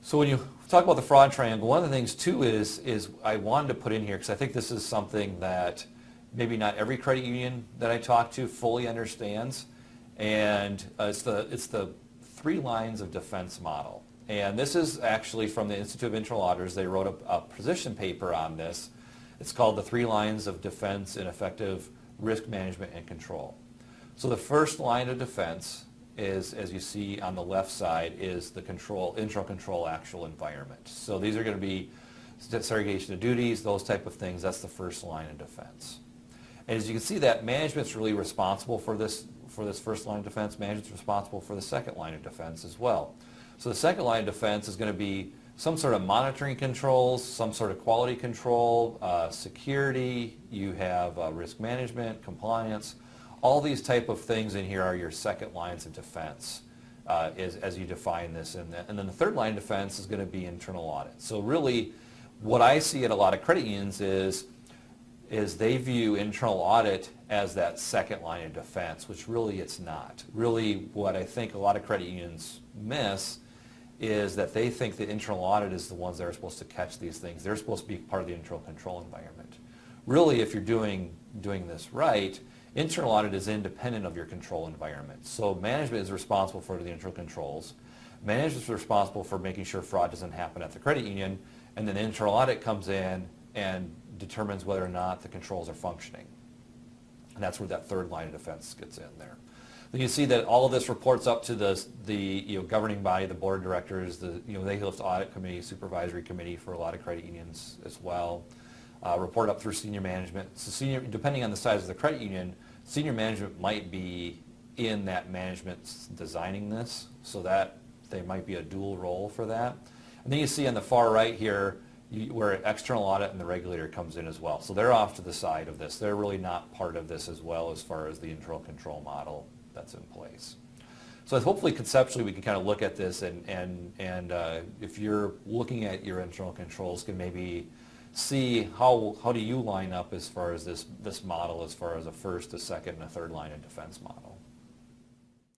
So when you talk about the fraud triangle, one of the things too is I wanted to put in here because I think this is something that maybe not every credit union that I talk to fully understands, and it's the 3 lines of defense model. And this is actually from the Institute of Internal Auditors. They wrote a position paper on this. It's called the 3 lines of defense in effective risk management and control. So the first line of defense is, as you see on the left side, is the internal control actual environment. So these are going to be segregation of duties, those type of things. That's the first line of defense. And as you can see, that management's really responsible for this first line of defense. Management's responsible for the second line of defense as well. So the second line of defense is going to be some sort of monitoring controls, some sort of quality control, security. You have risk management, compliance. All these type of things in here are your second lines of defense as you define this. And then the third line of defense is going to be internal audit. So really what I see at a lot of credit unions is they view internal audit as that second line of defense, which really it's not. Really what I think a lot of credit unions miss is that they think that internal audit is the ones that are supposed to catch these things. They're supposed to be part of the internal control environment. Really, if you're doing this right, internal audit is independent of your control environment. So management is responsible for the internal controls. Management is responsible for making sure fraud doesn't happen at the credit union, and then internal audit comes in and determines whether or not the controls are functioning. And that's where that third line of defense gets in there. Then you see that all of this reports up to the governing body, the board of directors. They lift audit committee, supervisory committee for a lot of credit unions as well. Report up through senior management. So depending on the size of the credit union, senior management might be in that management designing this, so that they might be a dual role for that. And then you see on the far right here where external audit and the regulator comes in as well. So they're off to the side of this. They're really not part of this as well as far as the internal control model that's in place. So hopefully conceptually we can kind of look at this and if you're looking at your internal controls, can maybe see how do you line up as far as this model, as far as a first, a second, and a third line of defense model.